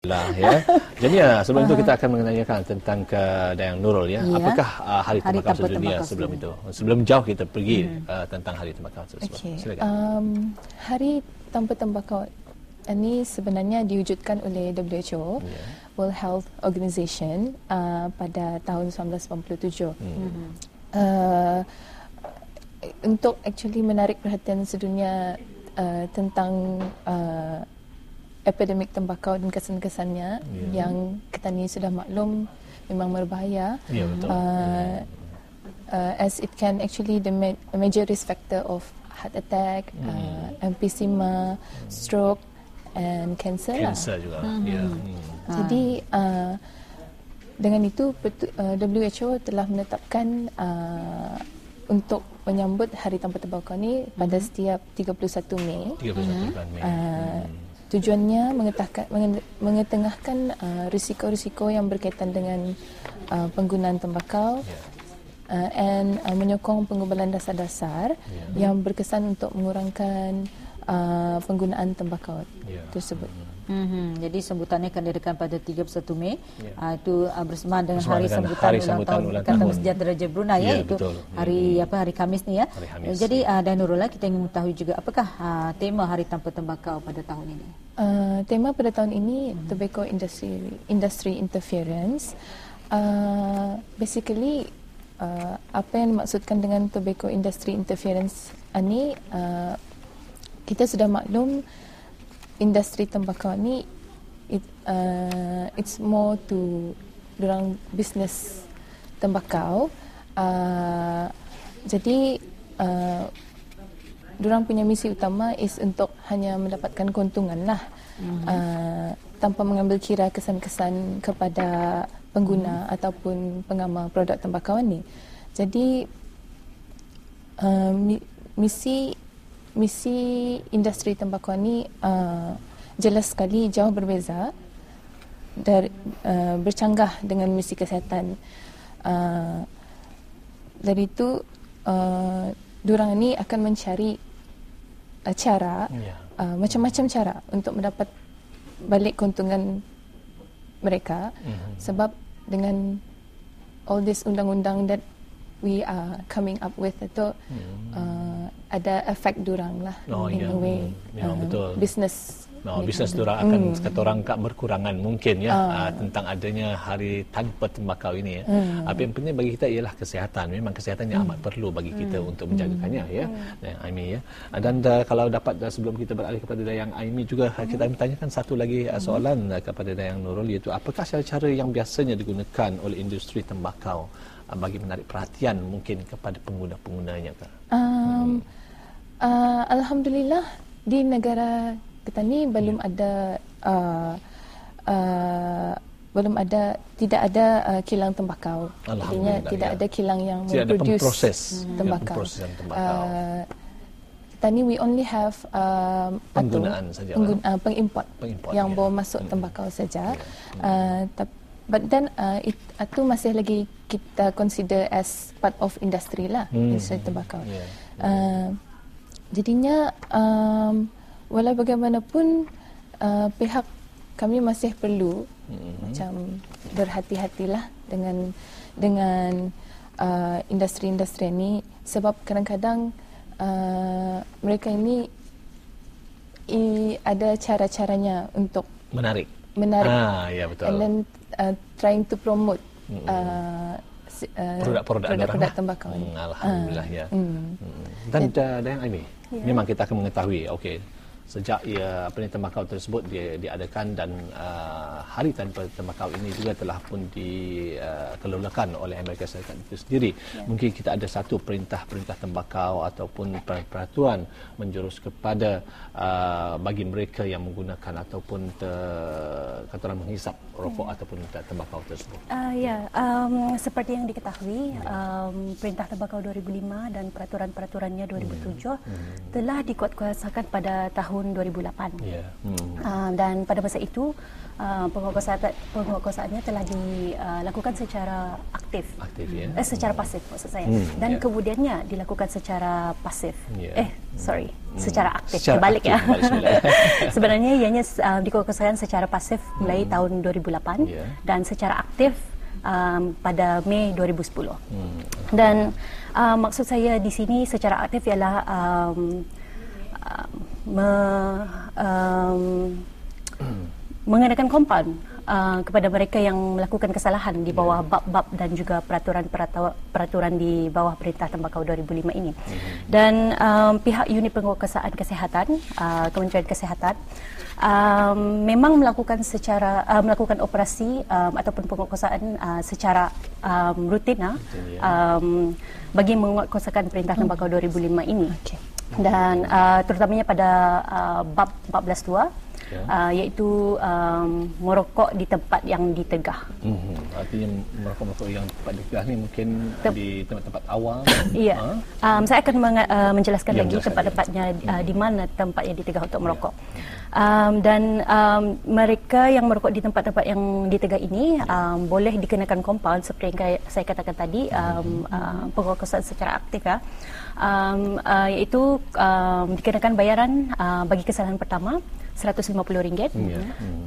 Lah ya. Jadi sebelum itu kita akan menanyakan tentang ke Dayang Nurul ya. Apakah Hari Tembakau Sedunia sebelum itu? Sebelum jauh kita pergi tentang Hari Tembakau tersebut. Silakan. Hari Tanpa Tembakau ini sebenarnya diwujudkan oleh WHO, World Health Organization, pada tahun 1987. Untuk actually menarik perhatian sedunia tentang epidemik tembakau dan kesan-kesannya yang kita ni sudah maklum memang berbahaya. As it can actually the major risk factor of heart attack, emphysema, stroke and cancer. Cancer juga. Jadi dengan itu WHO telah menetapkan untuk menyambut Hari Tanpa Tembakau ni pada setiap 31 Mei. 31 Mei. Tujuannya mengetengahkan risiko-risiko yang berkaitan dengan penggunaan tembakau and menyokong pengubahan dasar-dasar yang berkesan untuk mengurangkan penggunaan tembakau tersebut. Jadi sambutannya akan diadakan pada 31 Mei. Itu bersama dengan hari sambutan ulang tahun Ikatan Sejahtera Raja Brunei ya, itu hari Khamis ni ya. Jadi dan Nurul, kita ingin mengetahui juga apakah tema Hari Tanpa Tembakau pada tahun ini? Tema pada tahun ini tobacco industry interference. Basically apa yang dimaksudkan dengan tobacco industry interference ini, kita sudah maklum industri tembakau ni it's more to durang bisnes tembakau. Jadi durang punya misi utama is untuk hanya mendapatkan keuntungan lah, tanpa mengambil kira kesan-kesan kepada pengguna ataupun pengamal produk tembakau ni. Jadi misi industri tembakau ni jelas sekali jauh berbeza dari bercanggah dengan misi kesihatan. Dari itu diorang ni akan mencari cara, macam-macam cara untuk mendapat balik keuntungan mereka, sebab dengan all this undang-undang that we are coming up with itu ada efek durang lah, in a way. Betul. Business. Bisnes durang akan kata orang berkurangan mungkin ya, tentang adanya Hari Tanpa Tembakau ini ya. Apa yang penting bagi kita ialah kesihatan. Memang kesihatan yang amat perlu bagi kita untuk menjagakannya ya. Aimi ya. Dan kalau dapat sebelum kita beralih kepada Dayang Aimi juga, kita bertanyakan satu lagi soalan kepada Dayang Nurul, iaitu apakah cara-cara yang biasanya digunakan oleh industri tembakau bagi menarik perhatian mungkin kepada pengguna-penggunanya? Alhamdulillah di negara kita ni belum ada tidak ada kilang tembakau. Artinya tidak ada kilang yang memproduce tembakau. Kita ni we only have penggunaan saja, pengimport yang bawa masuk tembakau saja. But then itu masih lagi kita consider as part of industry lah, industri tembakau. Jadinya walau bagaimanapun pihak kami masih perlu macam berhati-hatilah dengan industri-industri ini, sebab kadang-kadang mereka ini ada cara-caranya untuk menarik. Ya betul. And then trying to promote produk tembakau ini. Alhamdulillah ya. Dan Dayang Aimi, memang kita akan mengetahui sejak tembakau tersebut diadakan, dan Hari Tanpa Tembakau ini juga telah pun dikelolakan oleh Amerika Syarikat itu sendiri. Mungkin kita ada satu perintah tembakau ataupun peraturan menjurus kepada bagi mereka yang menggunakan ataupun kata orang menghisap rokok ataupun tembakau tersebut. Seperti yang diketahui, Perintah Tembakau 2005 dan peraturan-peraturannya 2007 telah dikuatkuasakan pada tahun 2008. Dan pada masa itu penguatkuasaannya telah dilakukan secara aktif, secara pasif maksud saya, dan kemudiannya dilakukan secara pasif. secara aktif. Terbalik ya. Sebenarnya ianya dikukuhkan secara pasif mulai tahun 2008 dan secara aktif pada Mei 2010. Dan maksud saya di sini secara aktif ialah mengadakan kompaun kepada mereka yang melakukan kesalahan di bawah bab-bab dan juga peraturan di bawah Perintah Tembakau 2005 ini. Dan pihak unit penguasaan kesihatan, Kementerian Kesihatan memang melakukan operasi ataupun penguasaan secara rutin bagi menguatkuasakan Perintah Tembakau 2005 ini. Dan terutamanya pada bab 14.2 iaitu merokok di tempat yang ditegah. Artinya merokok yang tempat ditegah ni mungkin di tempat-tempat awam. Ya. Saya akan menjelaskan lagi tempat-tempatnya di mana tempat yang ditegah untuk merokok. Dan mereka yang merokok di tempat-tempat yang ditegah ini boleh dikenakan kompaun seperti yang saya katakan tadi, penguasaan secara aktif iaitu dikenakan bayaran bagi kesalahan pertama RM150,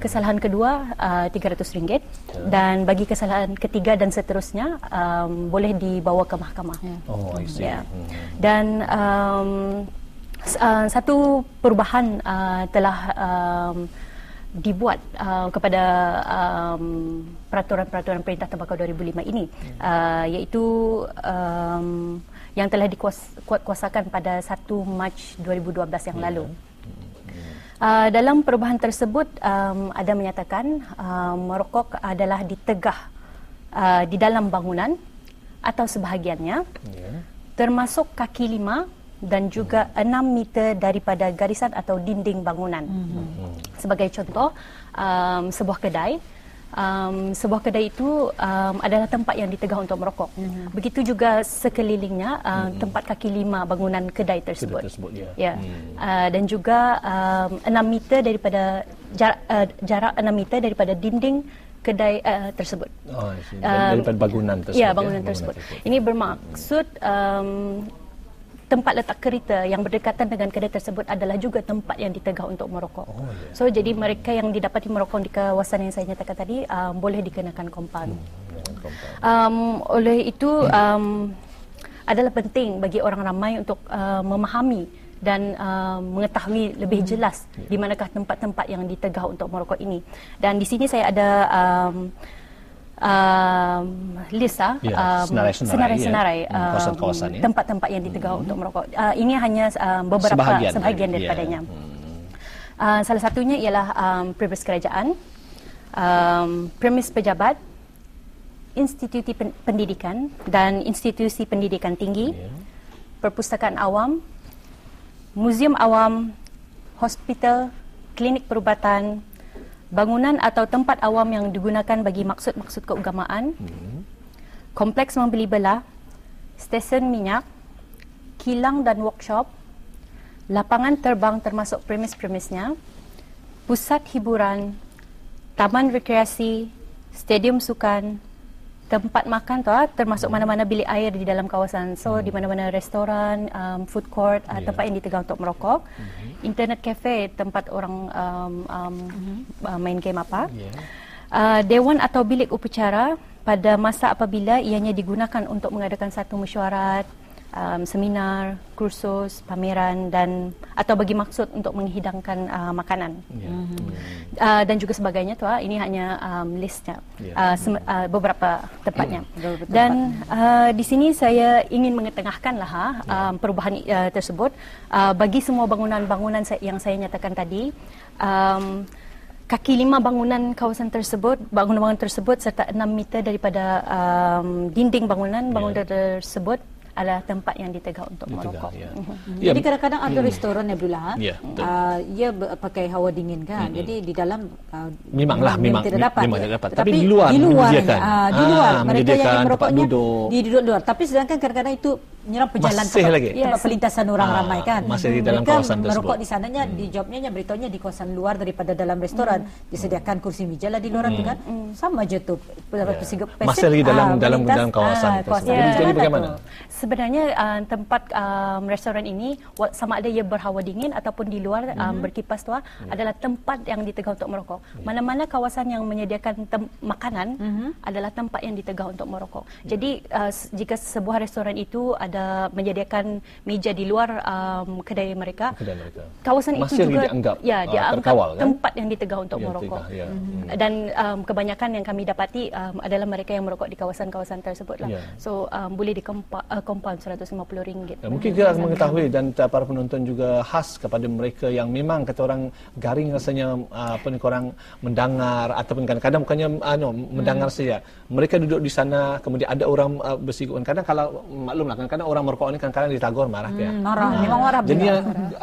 kesalahan kedua RM300, dan bagi kesalahan ketiga dan seterusnya boleh dibawa ke mahkamah. Oh, I see. Dan satu perubahan telah dibuat kepada peraturan Perintah Tembakau 2005 ini, iaitu yang telah dikuatkuasakan pada 1 Mac 2012 yang lalu. Dalam perubahan tersebut ada menyatakan merokok adalah ditegah di dalam bangunan atau sebahagiannya, termasuk kaki 5 dan juga 6 meter daripada garisan atau dinding bangunan. Sebagai contoh, sebuah kedai itu adalah tempat yang ditegah untuk merokok. Begitu juga sekelilingnya tempat kaki 5 bangunan kedai tersebut. Dan juga 6 meter daripada jarak 6 meter daripada dinding kedai tersebut. Daripada bangunan tersebut. Ya, bangunan tersebut. Ini bermaksud tempat letak kereta yang berdekatan dengan kedai tersebut adalah juga tempat yang ditegah untuk merokok. So, jadi mereka yang didapati merokok di kawasan yang saya nyatakan tadi boleh dikenakan kompaun. Oleh itu adalah penting bagi orang ramai untuk memahami dan mengetahui lebih jelas di manakah tempat-tempat yang ditegah untuk merokok ini. Dan di sini saya ada list senarai-senarai tempat-tempat yang ditegah untuk merokok. Ini hanya beberapa sebahagian daripadanya. Salah satunya ialah premis kerajaan, premis pejabat, institusi pendidikan dan institusi pendidikan tinggi, perpustakaan awam, muzium awam, hospital, klinik perubatan, bangunan atau tempat awam yang digunakan bagi maksud-maksud keagamaan, kompleks membeli belah, stesen minyak, kilang dan workshop, lapangan terbang termasuk premis-premisnya, pusat hiburan, taman rekreasi, stadium sukan, tempat makan termasuk mana-mana bilik air di dalam kawasan. So di mana-mana restoran, food court, tempat yang ditegah untuk merokok, internet cafe, tempat orang main game dewan atau bilik upacara pada masa apabila ianya digunakan untuk mengadakan satu mesyuarat, seminar, kursus, pameran dan atau bagi maksud untuk menghidangkan makanan. Dan juga sebagainya ini hanya listnya, beberapa tempatnya. Dan di sini saya ingin mengetengahkanlah perubahan tersebut bagi semua bangunan-bangunan yang saya nyatakan tadi. Kaki 5 bangunan kawasan tersebut, bangunan-bangunan tersebut serta 6 meter daripada dinding bangunan tersebut adalah tempat yang ditegah untuk merokok. Jadi kadang-kadang ada restoran Abdullah, ia pakai hawa dingin kan. Jadi di dalam memang tidak dapat. Tapi di luar mereka yang merokoknya di luar. Tapi sedangkan kadang-kadang itu menyerang pejalan tempat pelintasan orang ramai kan. Masih di dalam kawasan tersebut. Merokok di sananya, dijawabnya beritahunya di kawasan luar daripada dalam restoran. Disediakan kursi meja lah di luar tu kan. Sama je tu. Masih lagi dalam kawasan tersebut. Jadi bagaimana? Sebenarnya tempat restoran ini sama ada ia berhawa dingin ataupun di luar berkipas tua adalah tempat yang ditegah untuk merokok. Mana-mana kawasan yang menyediakan makanan adalah tempat yang ditegah untuk merokok. Jadi jika sebuah restoran itu ada menyediakan meja di luar kedai mereka, kawasan masih itu juga dianggap terkawal, kan? Tempat yang ditegah untuk merokok. Dan kebanyakan yang kami dapati adalah mereka yang merokok di kawasan-kawasan tersebut lah. So boleh compound RM150. Mungkin kita akan mengetahui dan para penonton juga khas kepada mereka yang memang kata orang garing rasanya korang mendengar ataupun kadang-kadang bukannya mendengar saja. Mereka duduk di sana, kemudian ada orang bersikupan. Kadang kalau maklumlah kadang-kadang orang merokok ni kadang-kadang ditagur marah dia. Memang marah. Jadi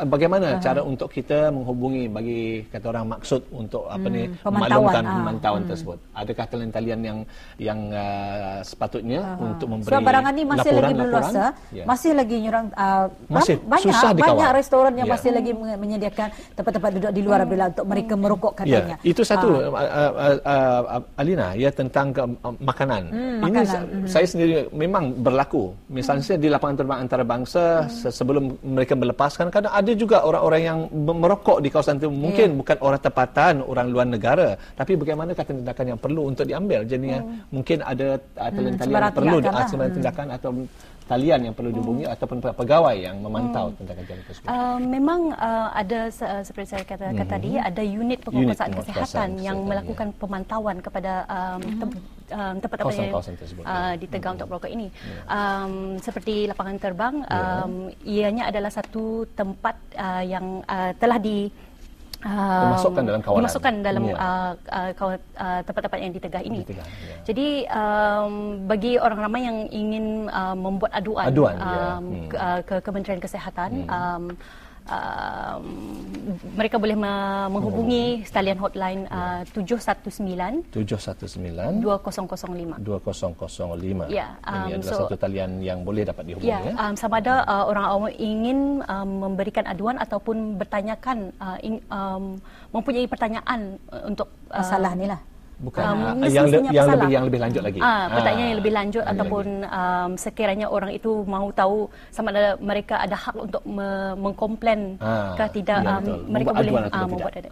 bagaimana cara untuk kita menghubungi bagi kata orang maksud untuk memaklumkan pemantauan tersebut? Adakah talian-talian yang sepatutnya untuk memberi sebab barangan ni masih lagi belum luasa, masih lagi nyurang banyak restoran yang masih lagi menyediakan tempat-tempat duduk di luar bila untuk mereka merokok katanya. Itu satu Alina tentang makanan. Ini saya sendiri memang berlaku. Misalnya di lapangan terbang antarabangsa sebelum mereka melepaskan, kadang ada juga orang-orang yang merokok di kawasan itu. Mungkin bukan orang tempatan, orang luar negara, tapi bagaimana tindakan yang perlu untuk diambil. Jadi mungkin ada talian perlu tindakan atau talian yang perlu dihubungi ataupun pegawai yang memantau tentang kejadian tersebut. Memang ada seperti saya katakan tadi, ada unit penguasaan kesihatan yang melakukan pemantauan kepada tempat-tempat yang ditegah untuk merokok ini. Seperti lapangan terbang, ianya adalah satu tempat yang telah dimasukkan dalam tempat-tempat yang ditegah ini. Jadi bagi orang ramai yang ingin membuat aduan ke Kementerian Kesihatan, mereka boleh menghubungi talian hotline 719 2005. Ya, ini adalah satu talian yang boleh dapat dihubungi. Sama ada orang awam ingin memberikan aduan ataupun bertanyakan, mempunyai pertanyaan untuk masalah ni lah. Bukan yang lebih lanjut lagi. Pertanyaan yang lebih lanjut ataupun sekiranya orang itu mahu tahu sama ada mereka ada hak untuk mengkomplain ke tidak, mereka boleh membuat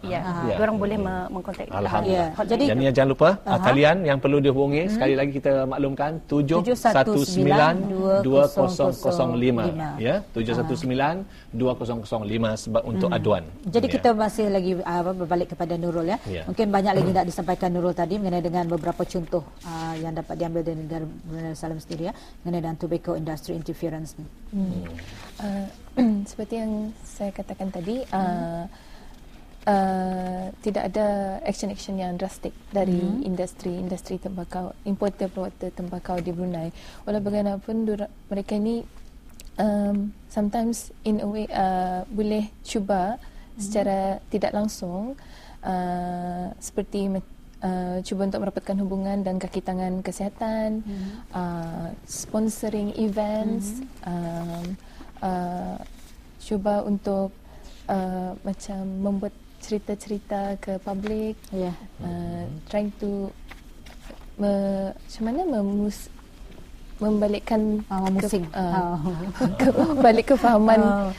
orang boleh mengkontak. Alhamdulillah. Jadi jangan lupa talian yang perlu dihubungi, sekali lagi kita maklumkan 719 2005 ya, 719 2005 sebab untuk aduan. Jadi kita masih lagi berbalik kepada Nurul ya. Mungkin banyak lagi nak disampaikan Nurul tadi mengenai dengan beberapa contoh yang dapat diambil dari negara Brunei Darussalam sendiri mengenai dengan tobacco industry interference ni. Seperti yang saya katakan tadi, tidak ada action yang drastik dari industri tembakau, importer-promoter tembakau di Brunei. Walau bagaimanapun mereka ini sometimes in a way boleh cuba secara tidak langsung seperti cuba untuk merapatkan hubungan dan kaki tangan kesihatan, sponsoring events, cuba untuk macam membuat cerita-cerita ke publik, trying to macam mana membalikkan balik kefahaman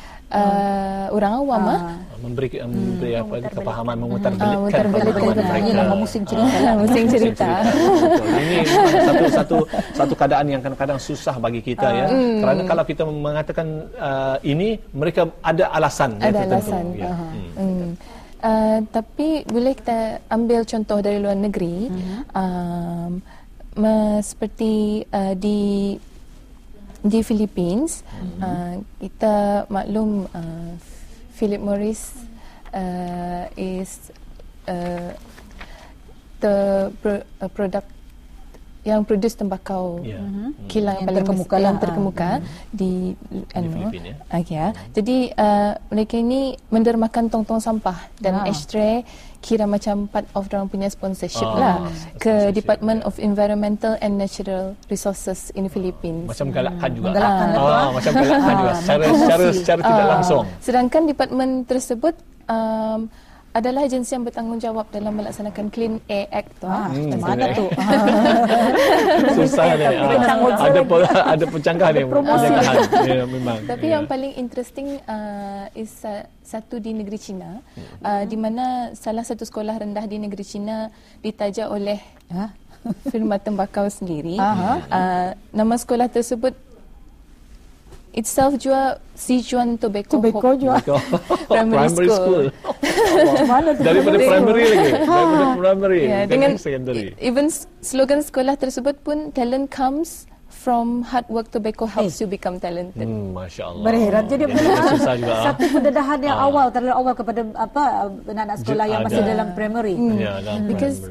orang awam, memberi kefahaman, memutarbalikkan memusing cerita. Ini satu keadaan yang kadang-kadang susah bagi kita ya, kerana kalau kita mengatakan ini, mereka ada alasan tertentu. Tapi boleh kita ambil contoh dari luar negeri, seperti di Philippines, kita maklum Philip Morris is the product yang produce tembakau kilang yang paling terkemuka di Filipina. Jadi mereka ini mendermakan tong-tong sampah dan ashtray kira macam part of orang punya sponsorship ke Department of Environmental and Natural Resources in Philippines. Macam galakkan juga. Macam galakkan juga secara tidak langsung. Sedangkan department tersebut adalah agensi yang bertanggungjawab dalam melaksanakan Clean Air Act tu. Mana tu? Susah ni. Ada pencanggahan ni. Ya, memang. Tapi yang paling interesting is satu di negeri China, di mana salah satu sekolah rendah di negeri China ditaja oleh firma tembakau sendiri. Nama sekolah tersebut itself juga Sichuan Tobacco juga. Primary school. Daripada primary lagi. Daripada primary. Dengan even slogan sekolah tersebut pun talent comes from hard work tobacco helps you become talented. Masya Allah. Berheran. Jadi satu pendedahan yang terlalu awal kepada anak-anak sekolah yang masih dalam primary. Because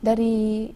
dari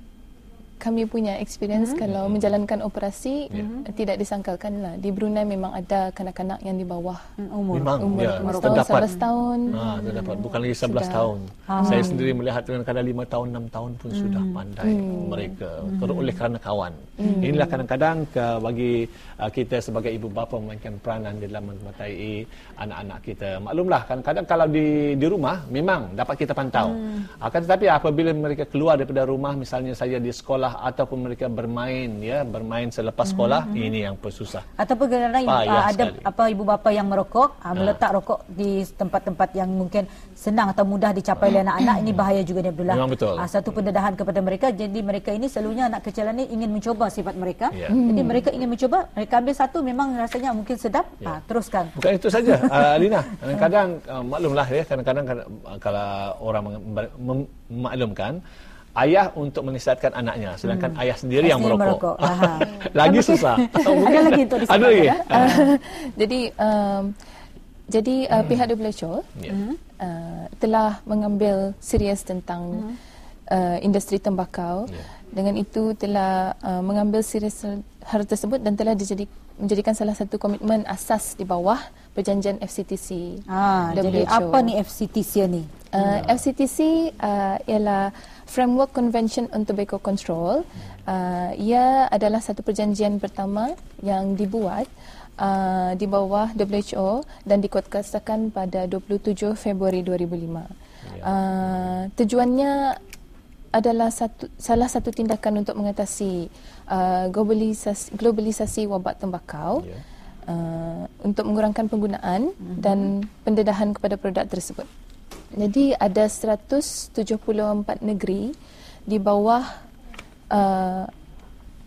kami punya experience kalau menjalankan operasi tidak disangkalkanlah di Brunei memang ada kanak-kanak yang di bawah umur 11 tahun. Terdapat bukan lagi 11 tahun. Saya sendiri melihat kadang-kadang 5 tahun 6 tahun pun sudah pandai mereka oleh kerana kawan. Inilah kadang-kadang bagi kita sebagai ibu bapa memainkan peranan dalam mematahi anak-anak kita. Maklumlah kadang-kadang kalau di rumah memang dapat kita pantau. Akan tetapi apabila mereka keluar daripada rumah, misalnya saja di sekolah ataupun mereka bermain selepas sekolah, ini yang susah. Ataupun kadang-kadang ada ibu bapa yang merokok, meletak rokok di tempat-tempat yang mungkin senang atau mudah dicapai oleh anak-anak, ini bahaya juga ni Abdullah. Memang betul. Satu pendedahan kepada mereka. Jadi mereka ini selalunya anak kecil ni ingin mencoba sifat mereka. Jadi mereka ingin mencoba, mereka ambil satu memang rasanya mungkin sedap, teruskan. Bukan itu saja, Alina. Kadang-kadang maklumlah kadang-kadang kalau orang memaklumkan ayah untuk menasihatkan anaknya, sedangkan ayah sendiri yang merokok. Lagi susah. Ada lagi untuk disebut. Ada lagi. Jadi pihak WHO telah mengambil serius tentang industri tembakau. Dengan itu telah mengambil serius hal tersebut dan telah menjadikan salah satu komitmen asas di bawah perjanjian FCTC. Jadi apa ni FCTC ni? FCTC ialah Framework Convention on Tobacco Control. Ia adalah satu perjanjian pertama yang dibuat di bawah WHO dan dikuatkuasakan pada 27 Februari 2005. Tujuannya adalah salah satu tindakan untuk mengatasi globalisasi wabak tembakau, untuk mengurangkan penggunaan dan pendedahan kepada produk tersebut. Jadi ada 174 negeri di bawah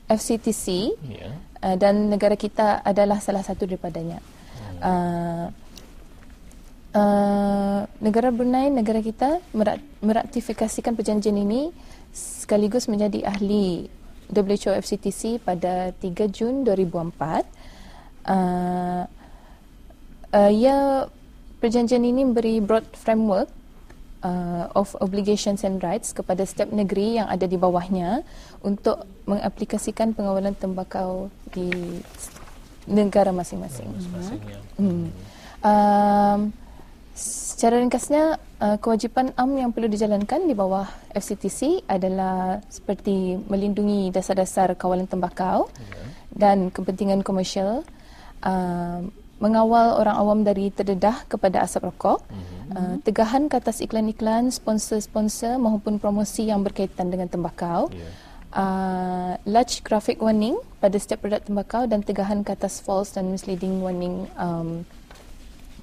FCTC dan negara kita adalah salah satu daripadanya. Negara Brunei, negara kita meratifikasikan perjanjian ini sekaligus menjadi ahli WHO FCTC pada 3 Jun 2004. Perjanjian ini memberi broad framework of obligations and rights kepada setiap negeri yang ada di bawahnya untuk mengaplikasikan pengawalan tembakau di negara masing-masing. Secara ringkasnya, kewajipan yang perlu dijalankan di bawah FCTC adalah seperti melindungi dasar-dasar kawalan tembakau dan kepentingan komersial, mengawal orang awam dari terdedah kepada asap rokok, tegahan ke atas iklan-iklan, sponsor-sponsor maupun promosi yang berkaitan dengan tembakau, large graphic warning pada setiap produk tembakau dan tegahan ke atas false dan misleading warning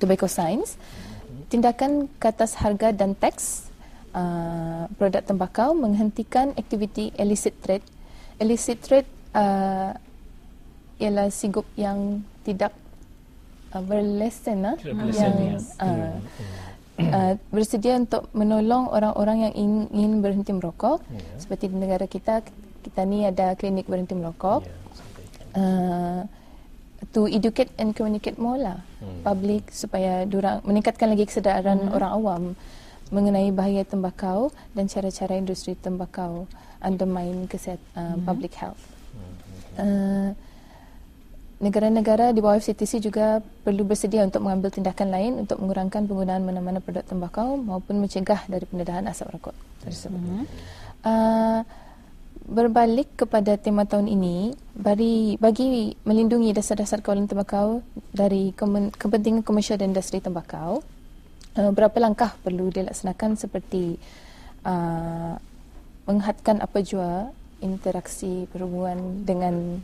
tobacco signs, tindakan ke atas harga dan teks produk tembakau, menghentikan aktiviti illicit trade. Illicit trade ialah sigup yang tidak berlesen, yang bersedia untuk menolong orang-orang yang ingin berhenti merokok. Seperti di negara kita ni ada klinik berhenti merokok. To educate and communicate more lah public supaya meningkatkan lagi kesedaran orang awam mengenai bahaya tembakau dan cara-cara industri tembakau undermine public health. Negara-negara di bawah FCTC juga perlu bersedia untuk mengambil tindakan lain untuk mengurangkan penggunaan mana-mana produk tembakau maupun mencegah dari pendedahan asap rokok tersebut. Berbalik kepada tema tahun ini, bagi melindungi dasar-dasar kawalan tembakau dari kepentingan komersial dan industri tembakau, berapa langkah perlu dilaksanakan seperti menghadkan apa jua interaksi perhubungan dengan,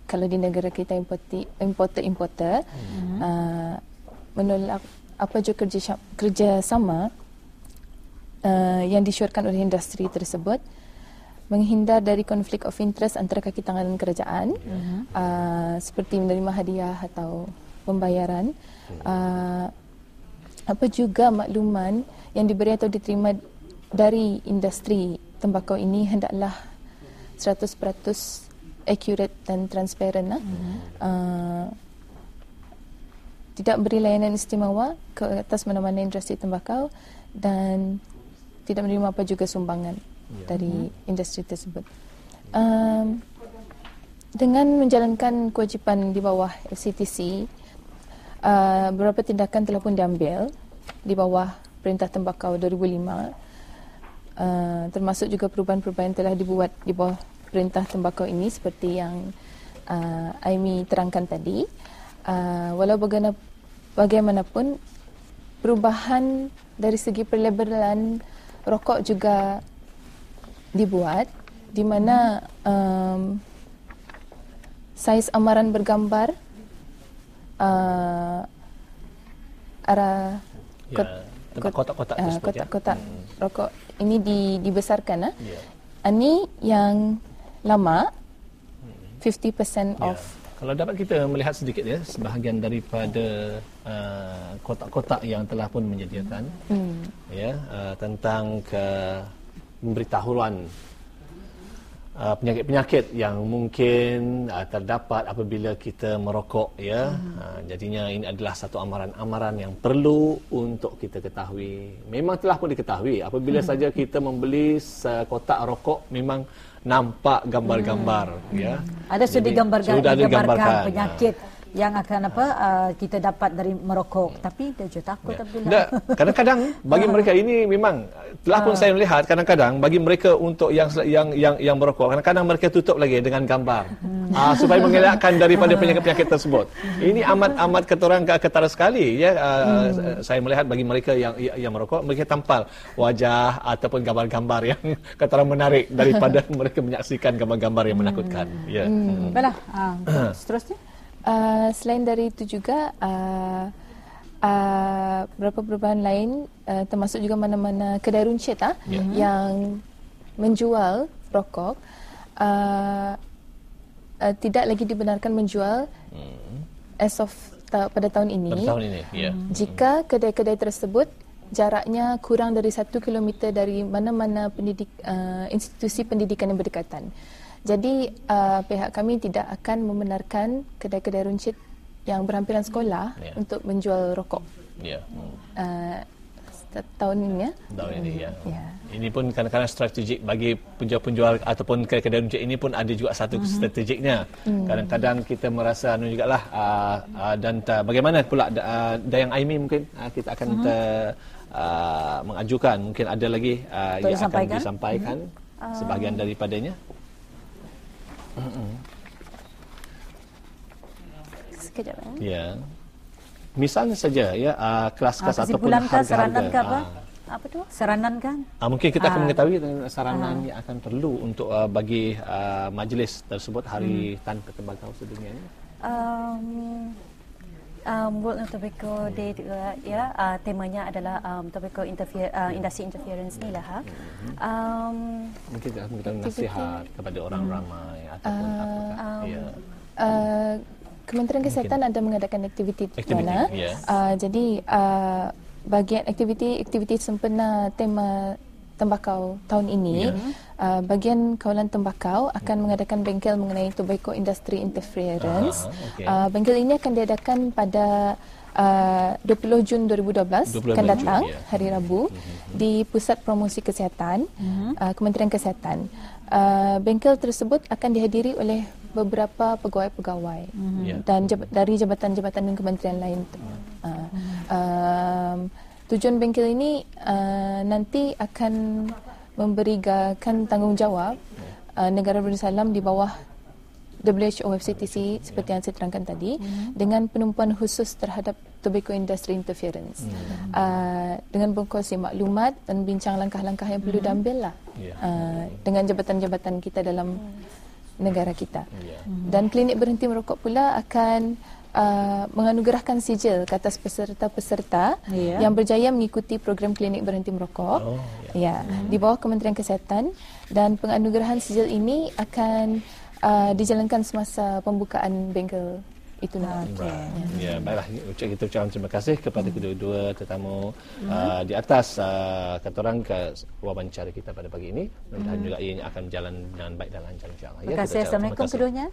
kalau di negara kita importer, menolak apa jua kerjasama yang disyorkan oleh industri tersebut, menghindar dari konflik of interest antara kaki tangan kerajaan, seperti menerima hadiah atau pembayaran, apa juga makluman yang diberi atau diterima dari industri tembakau ini hendaklah 100% accurate dan transparent. Tidak beri layanan istimewa ke atas mana-mana industri tembakau dan tidak menerima apa juga sumbangan dari industri tersebut. Dengan menjalankan kewajipan di bawah FCTC, beberapa tindakan telah pun diambil di bawah Perintah Tembakau 2005, termasuk juga perubahan-perubahan yang telah dibuat di bawah Perintah Tembakau ini seperti yang Aimi terangkan tadi. Walau bagaimanapun, perubahan dari segi perlebelan rokok juga dibuat, di mana saiz amaran bergambar arah kotak-kotak rokok ini dibesarkan. Ini yang lama 50% off. Kalau dapat kita melihat sedikit sebahagian daripada kotak-kotak yang telah pun menyediakan tentang pemberitahuan penyakit-penyakit yang mungkin terdapat apabila kita merokok jadinya ini adalah satu amaran-amaran yang perlu untuk kita ketahui. Memang telah pun diketahui apabila saja kita membeli kotak rokok memang nampak gambar-gambar ada sudah digambarkan penyakit yang akan kita dapat dari merokok, tapi dia juga takut apabila kadang-kadang bagi mereka ini memang telah pun saya melihat kadang-kadang bagi mereka untuk yang merokok kadang-kadang mereka tutup lagi dengan gambar supaya mengelakkan daripada penyakit-penyakit tersebut. Ini amat ketara sekali saya melihat bagi mereka yang merokok, mereka tampal wajah ataupun gambar-gambar yang ketara menarik daripada mereka menyaksikan gambar-gambar yang menakutkan. Baiklah, seterusnya. Selain dari itu juga beberapa perubahan lain, termasuk juga mana-mana kedai runcit yang menjual rokok tidak lagi dibenarkan menjual as of pada tahun ini. Jika kedai-kedai tersebut jaraknya kurang dari 1 km dari mana-mana institusi pendidikan yang berdekatan. Jadi pihak kami tidak akan membenarkan kedai-kedai runcit yang berhampiran sekolah untuk menjual rokok. Tahun ini Ini pun kadang-kadang strategik bagi penjual-penjual ataupun kedai-kedai runcit ini pun ada juga satu strategiknya. Kadang-kadang kita merasa jugalah dan bagaimana pula Dayang Aimi mungkin kita akan mengajukan, mungkin ada lagi yang akan disampaikan sebahagian daripadanya. Sekejap misalnya saja kelas-kelas ataupun harga-harga. Apa tu? Saranan kan? Mungkin kita akan mengetahui saranan yang akan perlu untuk bagi majlis tersebut Hari Tanpa Tembakau sedunia ini. World Tobacco Day temanya adalah tobacco industry interference ni lah. Mungkin kita akan nasihat kepada orang ramai ataupun Kementerian Kesihatan ada mengadakan aktiviti di mana. Jadi bahagian aktiviti sempena tema tembakau tahun ini, bahagian kawalan tembakau akan mengadakan bengkel mengenai tobacco industry interference. Bengkel ini akan diadakan pada 20 Jun 2012 akan datang, hari Rabu, di Pusat Promosi Kesihatan, Kementerian Kesihatan. Bengkel tersebut akan dihadiri oleh beberapa pegawai-pegawai dan dari jabatan-jabatan dan kementerian lain. Tujuan bengkel ini nanti akan memberikan tanggungjawab negara bersalam di bawah WHO FCTC seperti yang saya terangkan tadi, dengan penumpuan khusus terhadap tobacco industry interference, dengan berkongsi maklumat dan bincang langkah-langkah yang perlu diambil lah dengan jabatan-jabatan kita dalam negara kita. Dan klinik berhenti merokok pula akan menganugerahkan sijil ke atas peserta-peserta yang berjaya mengikuti program klinik berhenti merokok di bawah Kementerian Kesihatan, dan penganugerahan sijil ini akan dijalankan semasa pembukaan bengkel itu nanti. Baiklah, kita ucapkan terima kasih kepada kedua-dua tetamu di atas kata orang ke wawancara kita pada pagi ini. Mudah-mudahan juga ianya akan berjalan dengan baik dan lancar, insya-Allah. Terima kasih. Assalamualaikum keduanya.